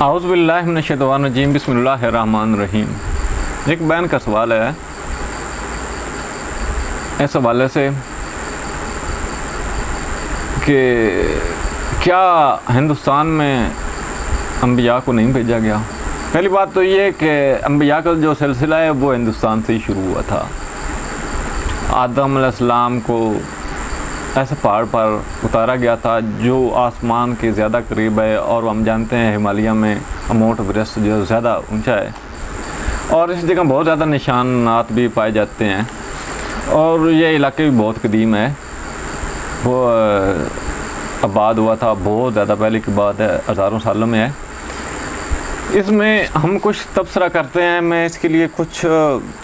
आउज़ुबिल्लाहि मिनश्शैतानिर्रजीम बिस्मिल्लाहिर्रहमानिर्रहीम। एक बहन का सवाल है इस हवाले से कि क्या हिंदुस्तान में अम्बिया को नहीं भेजा गया। पहली बात तो ये कि अम्बिया का जो सिलसिला है वो हिंदुस्तान से ही शुरू हुआ था। आदम अलैहिस्सलाम को ऐसे पहाड़ पर उतारा गया था जो आसमान के ज़्यादा करीब है, और हम जानते हैं हिमालय में माउंट एवरेस्ट जो ज़्यादा ऊंचा है, और इस जगह बहुत ज़्यादा निशानात भी पाए जाते हैं, और ये इलाके भी बहुत कदीम है। वो आबाद हुआ था बहुत ज़्यादा पहले की बात है, हज़ारों सालों में है। इसमें हम कुछ तबसरा करते हैं, मैं इसके लिए कुछ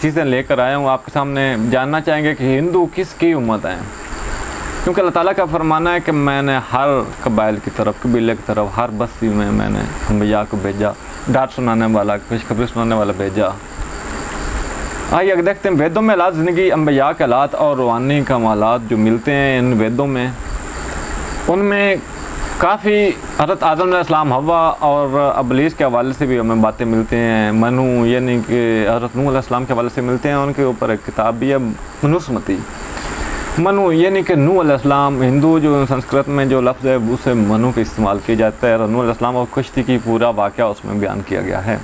चीज़ें लेकर आया हूँ आपके सामने। जानना चाहेंगे कि हिंदू किसकी उम्मत हैं, क्योंकि अल्लाह ताला का फरमाना है कि मैंने हर कबाइल की तरफ, कबीले की तरफ, हर बस्ती में मैंने अम्बिया को भेजा, डांट सुनाने वाला, खुशखबरी सुनाने वाला भेजा। आइए अगर देखते हैं वेदों में हालात ज़िंदगी अम्बिया के हालात और रूहानी कमालात जो मिलते हैं इन वेदों में, उनमें काफ़ी हज़रत आदम अलैहिस्सलाम, हव्वा और इब्लीस के हवाले से भी हमें बातें मिलती हैं। मनु यानी कि हज़रत नूह अलैहिस्सलाम के हवाले से मिलते हैं। उनके ऊपर एक किताब भी है मनुस्मृति। मनु यानी कि नूह अलैहिस्सलाम, हिंदू जो संस्कृत में जो लफ्ज़ है उसे मनु का इस्तेमाल किया जाता है। नूह अलैहिस्सलाम और कश्ती की पूरा वाक़या उसमें बयान किया गया है,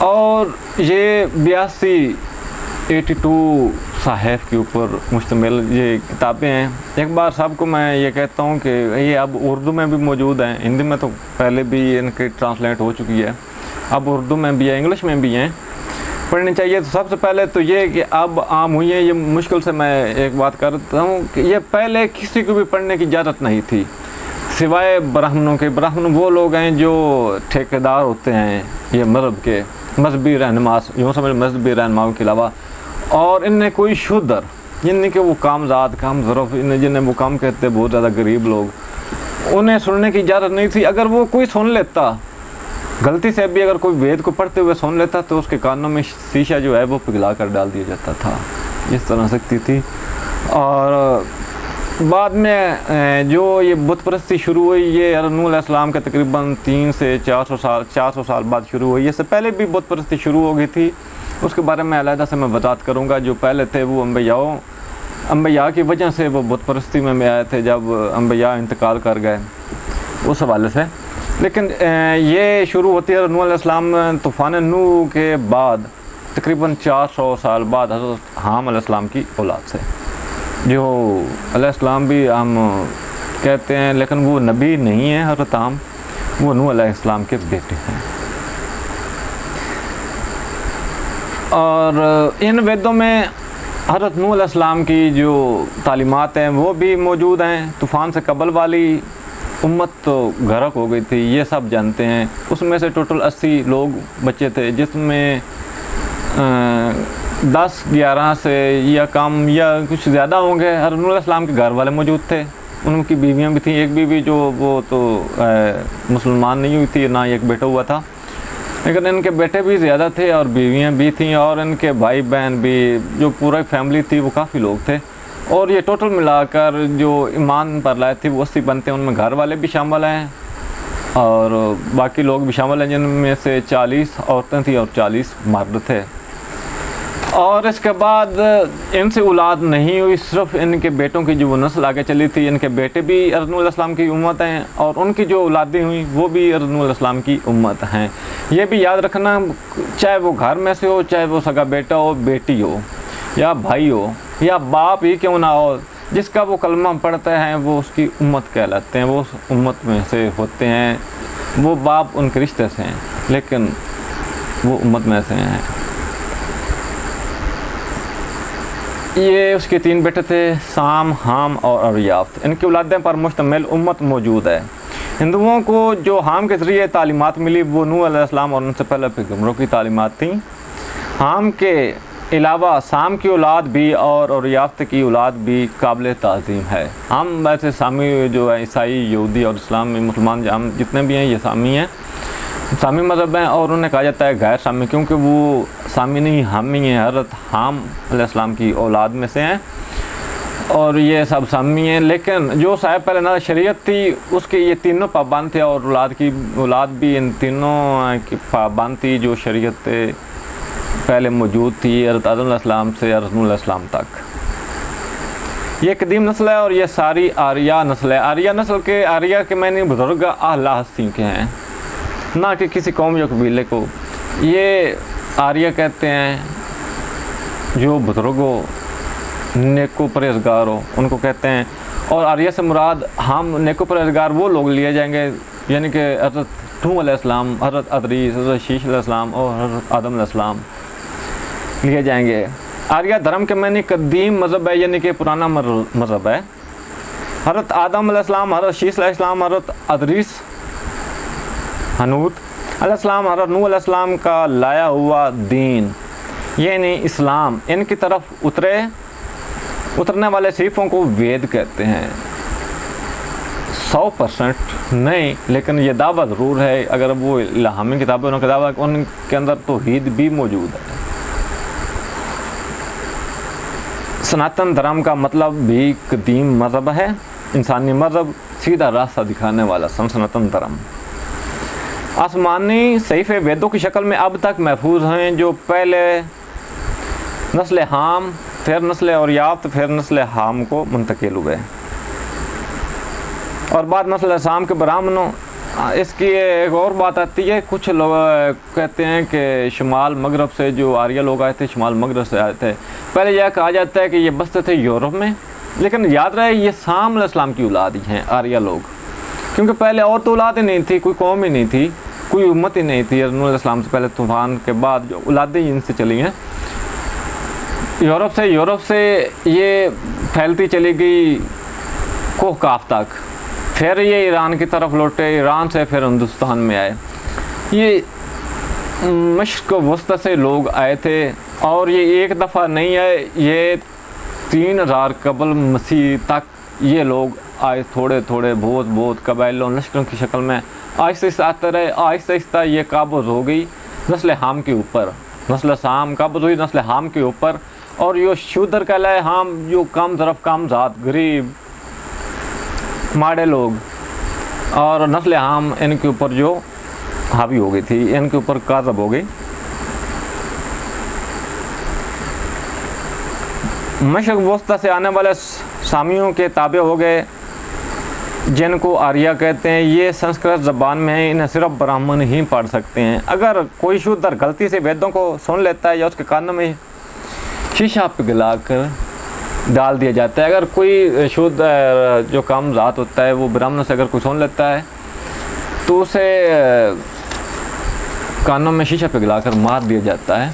और ये 82 साहिफ़ के ऊपर मुश्तमिल ये किताबें हैं। एक बार सबको मैं ये कहता हूँ कि ये अब उर्दू में भी मौजूद हैं, हिंदी में तो पहले भी इनकी ट्रांसलेट हो चुकी है, अब उर्दू में भी है, इंग्लिश में भी हैं, पढ़नी चाहिए। तो सबसे पहले तो ये कि अब आम हुई है, ये मुश्किल से मैं एक बात करता हूँ कि ये पहले किसी को भी पढ़ने की इजाज़त नहीं थी सिवाय ब्राह्मणों के। ब्राह्मण वो लोग हैं जो ठेकेदार होते हैं ये मज़हब के, मजहबी रहनुमा, यूँ समझ मजहबी रहनुमाओं के अलावा, और इनने कोई शुद्र यानी कि वो कामज़ाद, काम ज़रूफ, जिन्हें वो काम कहते हैं, बहुत ज़्यादा गरीब लोग, उन्हें सुनने की इजाज़त नहीं थी। अगर वो कोई सुन लेता, गलती से भी अगर कोई वेद को पढ़ते हुए सुन लेता, तो उसके कानों में शीशा जो है वो पिघला कर डाल दिया जाता था। इस तरह सकती थी। और बाद में जो ये बुत परस्ती शुरू हुई, ये हज़रत नूह अलैहिस्सलाम के तकरीबन 300 से 400 साल बाद शुरू हुई। इससे पहले भी बुत परस्ती शुरू हो गई थी, उसके बारे में अलहदा से मैं वज़ाहत करूँगा। जो पहले थे वो अम्बिया की वजह से वो बुत परस्ती में आए थे, जब अम्बिया इंतकाल कर गए उस हवाले से। लेकिन ये शुरू होती है नूह अलैहिस्सलाम तूफ़ान नूह के बाद तकरीबन 400 साल बाद हज़रत हाम अलैहिस्सलाम की औलाद से, जो अलैहिस्सलाम भी हम कहते हैं, लेकिन वो नबी नहीं है। हज़रत हाम वो नूह अलैहिस्सलाम के बेटे हैं। और इन वेदों में हज़रत नूह अलैहिस्सलाम की जो तालीमात हैं वो भी मौजूद हैं। तूफ़ान से कबल वाली उम्मत तो गर्क हो गई थी, ये सब जानते हैं। उसमें से टोटल 80 लोग बचे थे, जिसमें 10-11 से या कम या कुछ ज़्यादा होंगे हज़रत नूह अलैहिस्सलाम के घर वाले मौजूद थे। उनकी बीवियां भी थीं, एक बीवी जो वो तो मुसलमान नहीं हुई थी, ना एक बेटा हुआ था, लेकिन इनके बेटे भी ज़्यादा थे और बीवियां भी थीं, और इनके भाई बहन भी, जो पूरा फैमिली थी वो काफ़ी लोग थे। और ये टोटल मिलाकर जो ईमान पर लाए थे वो 80 बनते हैं। उनमें घर वाले भी शामिल हैं और बाकी लोग भी शामिल हैं, जिनमें से 40 औरतें थीं और 40 मर्द थे। और इसके बाद इनसे औलाद नहीं हुई, सिर्फ इनके बेटों की जो नस्ल आगे चली थी। इनके बेटे भी हज़रत नूह अलैहिस्सलाम की उम्मत हैं, और उनकी जो औलादें हुई वो भी हज़रत नूह अलैहिस्सलाम की उम्मत हैं। ये भी याद रखना, चाहे वो घर में से हो, चाहे वो सगा बेटा हो, बेटी हो, या भाई हो, या बाप ही क्यों ना हो, जिसका वो कलमा पढ़ते हैं वो उसकी उम्मत कहलाते हैं, वो उस उम्मत में से होते हैं। वो बाप उनके रिश्ते से हैं, लेकिन वो उम्मत में से हैं। ये उसके 3 बेटे थे, साम, हाम और अरियाफ्त। इनकी औलादें पर मुश्तमिल उम्मत मौजूद है। हिंदुओं को जो हाम के ज़रिए तालीमात मिली वो नूह अलैहिस्सलाम और उनसे पहले पैगंबरों की तालीमात थी। हाम के अलावा साम की औलाद भी और अरियाफ्त की औलाद भी काबिल ताज़ीम है। हम वैसे सामी जो है, ईसाई, यहूदी और इस्लाम में मुसलमान हम जितने भी हैं ये सामी हैं, सामी मज़हब हैं, और उन्हें कहा जाता है गैर सामी, क्योंकि वो सामी नहीं हामी हैं, हज़रत हाम अलैहिस्सलाम की औलाद में से हैं। और ये सब सामी हैं। लेकिन जो साहब पहले ना शरीयत थी उसके ये तीनों पाबंद थे, और औलाद भी इन तीनों की पाबंद थी जो शरीयत पहले मौजूद थी हज़रत आदम अलैहिस्सलाम से नूह अलैहिस्सलाम तक। ये कदीम नस्ल है और ये सारी आर्या नस्ल है। आर्या नस्ल के आर्या के मैंने बुजुर्ग आला हस्ती के हैं, ना कि किसी कौम या कबीले को। ये आर्या कहते हैं जो बुजुर्गों नेको परहेजगार हो उनको कहते हैं। और आर्या से मुराद हम नेको परहेजगार वो लोग लिए जाएंगे यानी कि हज़रत नूह अलैहिस्सलाम, हज़रत अदरीस, हज़रत शीश अलैहिस्सलाम और हज़रत आदम अलैहिस्सलाम लिए जाएंगे। आर्या धर्म के मैंने कदीम मज़हब है यानी कि पुराना मज़हब है। हज़रत आदम अलैहिस्सलाम, हज़रत शीश अलैहिस्सलाम, हज़रत अदरीस, हनूत अलैहिस्सलाम, हज़रत नूह अलैहिस्सलाम का लाया हुआ दीन यानी इस्लाम, इनकी तरफ उतरने वाले शरीफों को वेद कहते हैं। 100% नहीं, लेकिन ये दावा ज़रूर है। अगर वो इल्हामी किताबें उनका दावा उनके अंदर तौहीद भी मौजूद है। सनातन धर्म का मतलब भी कदीम मज़हब है, इंसानी मज़हब, सीधा रास्ता दिखाने वाला सनातन धर्म। आसमानी सहीफ़े वेदों की शक्ल में अब तक महफूज हैं, जो पहले नस्ल हाम, फिर नस्ल और याफ्त, फिर नस्ल हाम को मुंतकिल हुए और बाद नस्ल शाम के ब्राह्मणों। इसकी एक और बात आती है, कुछ लोग कहते हैं कि शुमाल मगरब से जो आर्या लोग आए थे, शुमाल मगरब से आए थे। पहले यह कहा जाता है कि ये बसते थे यूरोप में, लेकिन याद रहे ये साम अलैहिस्सलाम की औलाद ही हैं आर्या लोग, क्योंकि पहले और तो औलाद ही नहीं थी, कोई कौम ही नहीं थी, कोई उम्मत ही नहीं थी। नूह अलैहिस्सलाम से पहले तूफ़ान के बाद जो औलादें इनसे चली हैं यूरोप से ये फैलती चली गई कोह काफ तक, फिर ये ईरान की तरफ लौटे, ईरान से फिर हिंदुस्तान में आए। ये मशरिक़ वस्ता से लोग आए थे और ये एक दफ़ा नहीं आए, ये 3000 कबल मसीह तक ये लोग आए, थोड़े थोड़े बहुत कबाइलों लश्करों की शक्ल में आहिस्ता आहिस्ता आते रहे। आहिस्ता आहिस्ता ये काबज़ हो गई नस्ल हाम के ऊपर, नस्ल शाम काबज़ हुई नस्ल हाम के ऊपर। और ये शूदर कहलाए हाम, जो कम ज़रफ़ कम ज़ात, गरीब माड़े लोग, और नस्ल हाम इनके ऊपर जो हावी हो गई थी, इनके ऊपर काज़ब हो गई। मशरिक़ वस्ता से आने वाले सामियों के ताबे हो गए, जिनको आर्या कहते हैं। ये संस्कृत ज़बान में है, इन्हें सिर्फ ब्राह्मण ही पढ़ सकते हैं। अगर कोई शूद्र गलती से वेदों को सुन लेता है या उसके कानों में शीशा पिघला कर डाल दिया जाता है, अगर कोई शुद्ध जो कम ज़ात होता है वो ब्राह्मण से अगर कोई सुन लेता है तो उसे कानों में शीशा पिघला कर मार दिया जाता है।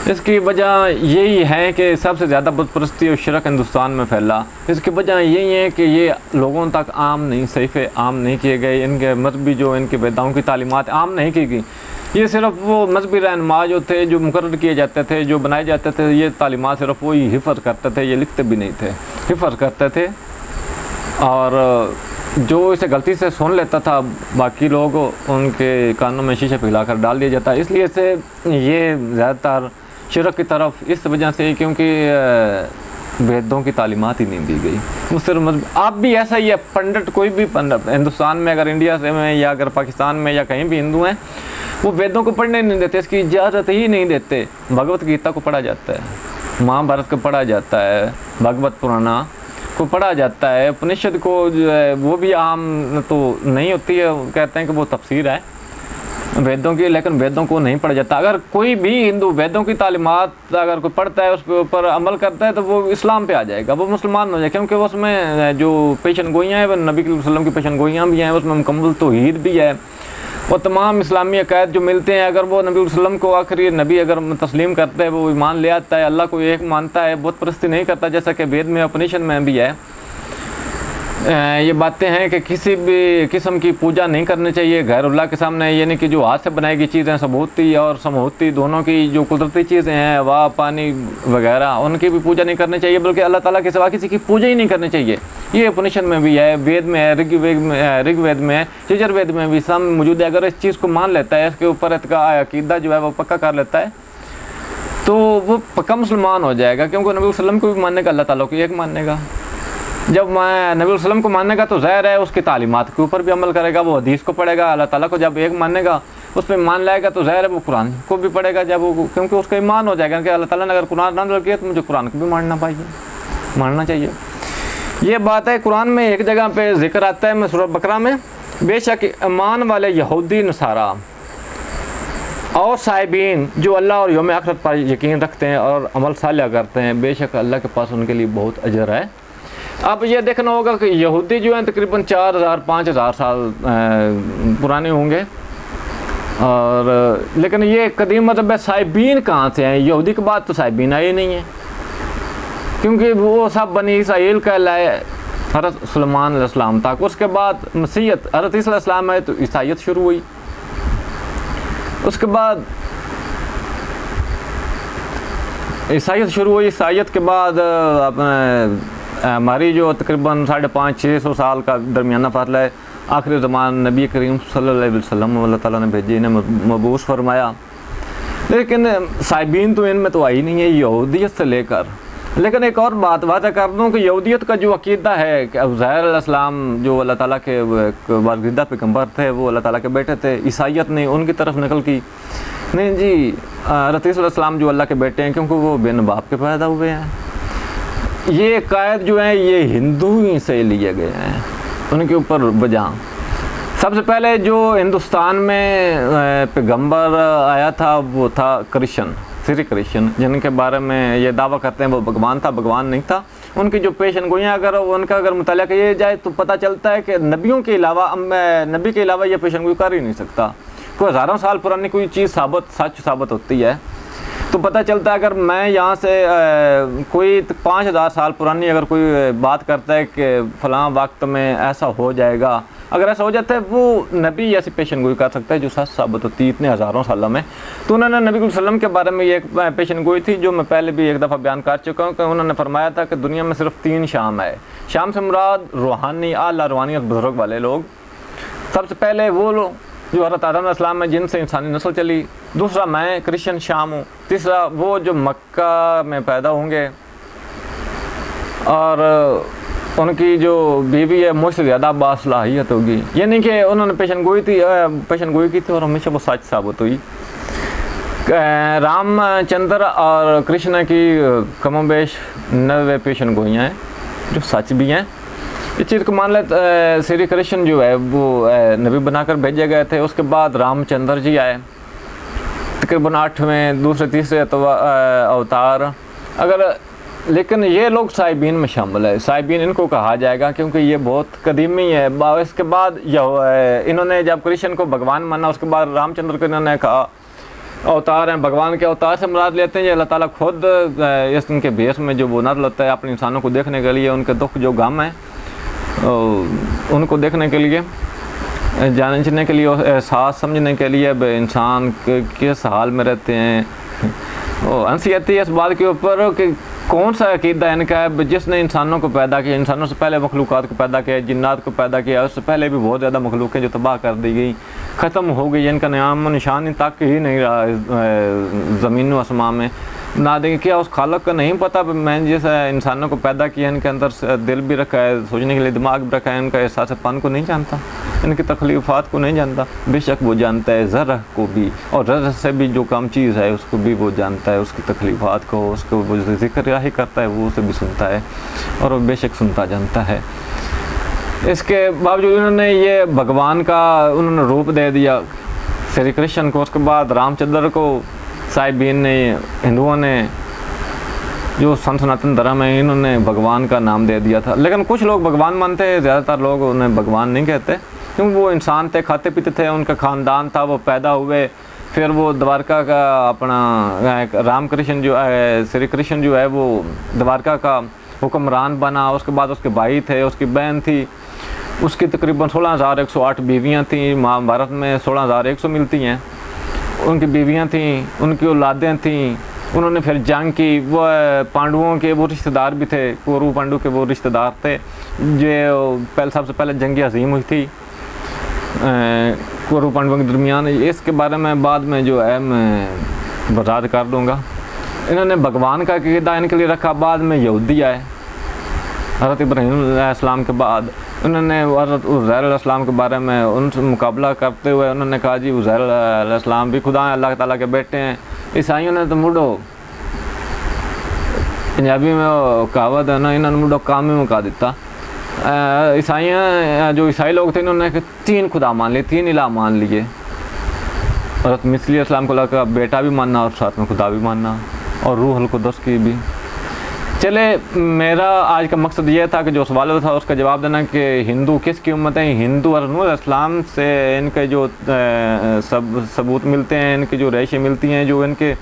इसकी वजह यही है कि सबसे ज़्यादा बुत परस्ती और शिरक हिंदुस्तान में फैला। इसकी वजह यही है कि ये लोगों तक आम नहीं, सहीफ़े आम नहीं किए गए, इनके मजहबी जो इनके वेदाओं की तालीमात आम नहीं की गई। ये सिर्फ वो मजहबी रहनुमा जो थे, जो मुकर्रर किए जाते थे, जो बनाए जाते थे, ये तालीमात सिर्फ वो ही हिफ़्ज़ करते थे, ये लिखते भी नहीं थे, हिफ़्ज़ करते थे। और जो इसे गलती से सुन लेता था बाकी लोग, उनके कानों में शीशे पिघलाकर डाल दिया जाता है। इसलिए से ये ज़्यादातर शिरक की तरफ इस वजह से, क्योंकि वेदों की तालीमात ही नहीं दी गई। वो सिर्फ आप भी ऐसा ही है, पंडित कोई भी पंडित हिंदुस्तान में, अगर इंडिया से में या अगर पाकिस्तान में या कहीं भी हिंदू हैं, वो वेदों को पढ़ने नहीं देते, इसकी इजाज़त ही नहीं देते। भगवत गीता को पढ़ा जाता है, महाभारत को पढ़ा जाता है, भगवत पुराना को पढ़ा जाता है, उपनिषद को जो है वो भी आम तो नहीं होती है, कहते हैं कि वो तफसीर है वेदों की, लेकिन वेदों को नहीं पढ़ा जाता। अगर कोई भी हिंदू वेदों की तालीमात अगर कोई पढ़ता है, उसके ऊपर अमल करता है, तो वो इस्लाम पे आ जाएगा, वो मुसलमान हो जाए, क्योंकि उसमें जो पेशन गोइयाँ हैं वो नबी वसल्लम की पेशन गोइयाँ भी हैं, उसमें मुकम्मल तौहीद भी है। और तमाम इस्लामी अकायद जो मिलते हैं, अगर वो नबी वसल्लम को आखिरी नबी अगर तस्लीम करता है, वो ईमान ले आता है, अल्लाह को एक मानता है, बुत परस्ती नहीं करता, जैसा कि वेद में उपनिषद में भी है। ये बातें हैं कि किसी भी किस्म की पूजा नहीं करनी चाहिए गैरुल्लाह के सामने, यानी कि जो हाथ से बनाई गई चीज़ें, सबूती और समूती दोनों की जो कुदरती चीज़ें हैं, हवा पानी वगैरह, उनकी भी पूजा नहीं करनी चाहिए, बल्कि अल्लाह ताला के सिवा किसी की पूजा ही नहीं करनी चाहिए। ये उपनिषद में भी है, वेद में है, ऋग्वेद में है, यजुर्वेद में भी सब मौजूद है। अगर इस चीज़ को मान लेता है, इसके ऊपर अकीदा जो है वो पक्का कर लेता है, तो वो पक्का मुसलमान हो जाएगा, क्योंकि नबी वसल्लम को भी मानेगा, अल्लाह ताला को एक मानेगा। जब मैं नबी वसल्लम को मानेगा तो ज़ाहिर है उसकी तालीमात के ऊपर भी अमल करेगा, वो हदीस को पढ़ेगा, अल्लाह ताला को जब एक मानेगा उस पर ईमान लाएगा तो ज़ाहिर है वो कुरान को भी पढ़ेगा, जब वो क्योंकि उसका ईमान हो जाएगा कि अल्लाह ताला ने अगर कुरान नाज़िल किया तो मुझे कुरान को भी मानना चाहिए। ये बात है कुरान में एक जगह पे जिक्र आता है, मैं सूरह बकरा में, बेशक ईमान वाले यहूदी नसारा और साहिबीन जो अल्लाह और यौम आखिरत पर यकीन रखते हैं और अमल सालिह करते हैं, बेशक अल्लाह के पास उनके लिए बहुत अजर है। अब ये देखना होगा कि यहूदी जो हैं तकरीबन 4000-5000 साल पुराने होंगे, और लेकिन ये कदीम मतलब साहिबीन कहाँ से हैं? यहूदी के बाद तो साहिबीन आए नहीं हैं, क्योंकि वो सब बनी इसराइल कहलाए हज़रत सुलेमान अलैहिस्सलाम तक। उसके बाद मसीहत हज़रत ईसा अलैहिस्सलाम आए तो ईसाईयत शुरू हुई। उसके बाद ईसाईयत के बाद अपने हमारी जो तकरीबन 550-600 साल का दरमियाना फासला है, आखिरी ज़मान नबी करीम सल्लल्लाहु अलैहि वसल्लम अल्लाह ताला ने भेजे, इन्हें मबूस फरमाया। लेकिन साहिबीन तो इनमें तो आई नहीं है यहूदियत से लेकर। लेकिन एक और बात वादा कर दूँ कि यहूदियत का जो अकीदा है कि उज़ैर अलैहिस्सलाम जो अल्लाह ताला के बरगज़िदा पैगम्बर थे, वो अल्लाह ताला के बेटे थे, ईसाईयत ने उनकी तरफ नकल की। नहीं जी, हज़रत ईसा अलैहिस्सलाम जो अल्लाह के बेटे हैं क्योंकि वो बिन बाप के पैदा हुए हैं। ये कायद जो हैं ये हिंदू ही से लिए गए हैं, उनके ऊपर वजह। सबसे पहले जो हिंदुस्तान में पैगम्बर आया था वो था क्रिश्चन, श्री कृष्ण, जिनके बारे में ये दावा करते हैं वो भगवान था, भगवान नहीं था। उनकी जो पेशन गोइयाँ अगर मुताला किया जाए तो पता चलता है कि नबियों के अलावा नबी के अलावा ये पेशन गोई कर ही नहीं सकता। कोई हज़ारों साल पुरानी कोई चीज़ सच साबित होती है तो पता चलता है। अगर मैं यहाँ से कोई 5000 साल पुरानी अगर कोई बात करता है कि फ़लाँ वक्त में ऐसा हो जाएगा, अगर ऐसा हो जाता है वो नबी ऐसी पेशन गोई कर सकता है जो सच साबित होती है इतने हज़ारों सालों में। तो उन्होंने नबी वसल्लम के बारे में ये एक पेशन गोई थी जो मैं पहले भी एक दफ़ा बयान कर चुका हूँ कि उन्होंने फरमाया था कि दुनिया में सिर्फ 3 शाम है। शाम से मुराद रूहानी आला रूहानियत बुज़ुर्ग वाले लोग। सबसे पहले वो लोग जो हज़रत आदम अलैहिस्सलाम में जिनसे इंसानी नस्ल चली, दूसरा मैं क्रिश्चियन शाम हूँ, तीसरा वो जो मक्का में पैदा होंगे और उनकी जो बीवी है मुझसे ज़्यादा बासलाहियत होगी। ये नहीं कि उन्होंने पेशन गोई की थी और हमेशा वो सच साबित हुई। रामचंद्र और कृष्ण की कमोबेश 90 पेशन गोइयाँ हैं जो सच भी हैं। इस चीज़ को मान लेते श्री कृष्ण जो है वो नबी बनाकर भेजे गए थे। उसके बाद रामचंद्र जी आए तकरीबन 8वें दूसरे तीसरे अवतार। अगर लेकिन ये लोग साहिबीन में शामिल है, साहिबीन इनको कहा जाएगा क्योंकि ये बहुत कदीमी है। इसके बाद इन्होंने जब कृष्ण को भगवान माना उसके बाद रामचंद्र को इन्होंने कहा अवतार हैं, भगवान के अवतार से मुराद लेते हैं। ये अल्लाह ताला खुद इनके भेष में जो वो नज़र होता है अपने इंसानों को देखने के लिए, उनके दुख जो गम है उनको देखने के लिए, जानने के लिए, एहसास समझने के लिए इंसान किस हाल में रहते हैं। हंसी आती है इस बात के ऊपर कि कौन सा अकीदा इनका है जिसने इंसानों को पैदा किया, इंसानों से पहले मखलूक़ात को पैदा किया, जिन्नात को पैदा किया, उससे पहले भी बहुत ज़्यादा मखलूक़ें जो तबाह कर दी गई, ख़त्म हो गई, इनका नाम निशान तक ही नहीं रहा ज़मीन व आसमां में। ना देंगे क्या उस खालक का नहीं पता, मैंने जिस इंसानों को पैदा किया इनके अंदर दिल भी रखा है, सोचने के लिए दिमाग भी रखा है, इनका एहसास-पन को नहीं जानता, इनकी तकलीफ़ात को नहीं जानता। बेशक वो जानता है ज़र्रा को भी, और ज़र्रा से भी जो कम चीज़ है उसको भी वो जानता है, उसकी तकलीफ़ात को, उसको वो ज़िक्र ही करता है, वो उसे भी सुनता है और वो बेशक सुनता जानता है। इसके बावजूद उन्होंने ये भगवान का उन्होंने रूप दे दिया श्री कृष्ण को। उसके बाद रामचंद्र को साहिबीन ने, हिंदुओं ने जो सनातन धर्म है इन्होंने भगवान का नाम दे दिया था। लेकिन कुछ लोग भगवान मानते हैं, ज़्यादातर लोग उन्हें भगवान नहीं कहते क्योंकि वो इंसान थे, खाते पीते थे, उनका ख़ानदान था, वो पैदा हुए, फिर वो द्वारका का अपना रामकृष्ण जो है, श्री कृष्ण जो है वो द्वारका का हुक्मरान बना। उसके बाद उसके भाई थे, उसकी बहन थी, उसकी तकरीबन 16,108 बीवियाँ थीं। महाभारत में 16,100 मिलती हैं। उनकी बीवियाँ थीं, उनकी औलादें थीं। उन्होंने फिर जंग की। वो पांडवों के वो रिश्तेदार भी थे, कौरव पांडु के वो रिश्तेदार थे जो सबसे पहले जंग अज़ीम हुई थी कौरव पांडवों के दरमियान। इसके बारे में बाद में जो है मैं वजाहत कर दूँगा। इन्होंने भगवान का अक़ीदा इनके लिए रखा। बाद में यहूदी आए, हज़रत इब्राहीम अलैहिस्सलाम के बाद उन्होंने हज़रत उज़ैर अलैहिस्सलाम के बारे में उनसे मुकाबला करते हुए उन्होंने कहा जी उज़ैर अलैहिस्सलाम भी खुदा हैं, अल्लाह ताला के बेटे हैं। ईसाइयों ने तो मुड़ो, पंजाबी में वो कहावत है ना, इन्होंने मुड़ो काम ही मुका दिता। जो ईसाई लोग थे इन्होंने 3 खुदा मान लिए, 3 इलाह मान लिए। हज़रत मसीह अलैहिस्सलाम को का बेटा भी मानना और साथ में खुदा भी मानना और रूहुल कुद्दुस की भी। चले, मेरा आज का मकसद ये था कि जो सवाल था उसका जवाब देना कि हिंदू किसकी उम्मत है। हिंदू हज़रत नूह अलैहिस्सलाम से इनके जो सबूत मिलते हैं, इनकी जो रेशें मिलती हैं, जो इनके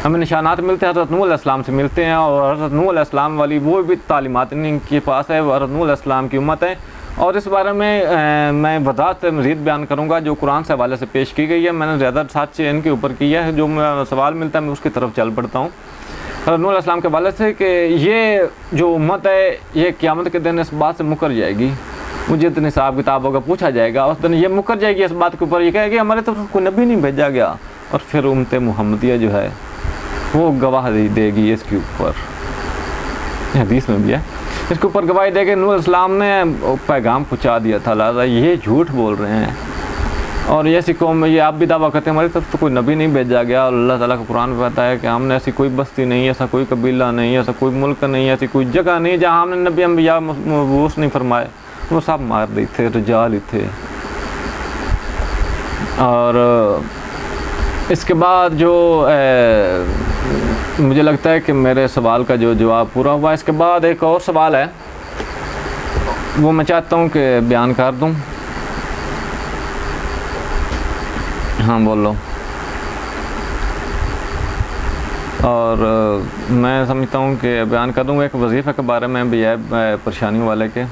हमें निशानात मिलते हैं, हज़रत नूह अलैहिस्सलाम से मिलते हैं। और हज़रत नूह अलैहिस्सलाम वाली वो भी तालीमात इनके पास है, हज़रत नूह अलैहिस्सलाम की उम्मत है। और इस बारे में मैं वज़ाहत से मज़ीद बयान करूँगा जो कुरान से हवाले से पेश की गई है। मैंने ज़्यादा रिसर्च इनके ऊपर किया है, जो सवाल मिलता है मैं उसकी तरफ चल पड़ता हूँ हज़रत नूह अलैहिस्सलाम के हवाले से कि ये जो उम्मत है ये क़यामत के दिन इस बात से मुकर जाएगी। मुझे दिन हिसाब किताब होगा, पूछा जाएगा उस दिन ये मुकर जाएगी इस बात के ऊपर, ये कहेगी हमारे तो कोई नबी नहीं भेजा गया। और फिर उम्मत मुहम्मदिया जो है वो गवाही देगी इसके ऊपर, हदीस में भी है, इसके ऊपर गवाही देगी नूह अलैहिस्सलाम ने पैगाम पहुँचा दिया था, लिहाजा ये झूठ बोल रहे हैं। और ये ऐसी कौम में ये आप भी दावा करते हैं हमारी तरफ तो कोई नबी नहीं भेजा गया। और अल्लाह ताला का कुरान में बताया कि हमने ऐसी कोई बस्ती नहीं, ऐसा कोई कबीला नहीं, ऐसा कोई मुल्क नहीं, ऐसी कोई जगह नहीं जहाँ हमने नबी अंबिया मबूस नहीं फरमाए। वो सब मार दी थे, रिजाल ही थे। और इसके बाद जो मुझे लगता है कि मेरे सवाल का जो जवाब पूरा हुआ। इसके बाद एक और सवाल है, वो मैं चाहता हूँ कि बयान कर दूँ। हाँ बोलो। और मैं समझता हूँ कि बयान कर दूँगा। एक वजीफ़े के बारे में भी है परेशानियों वाले के।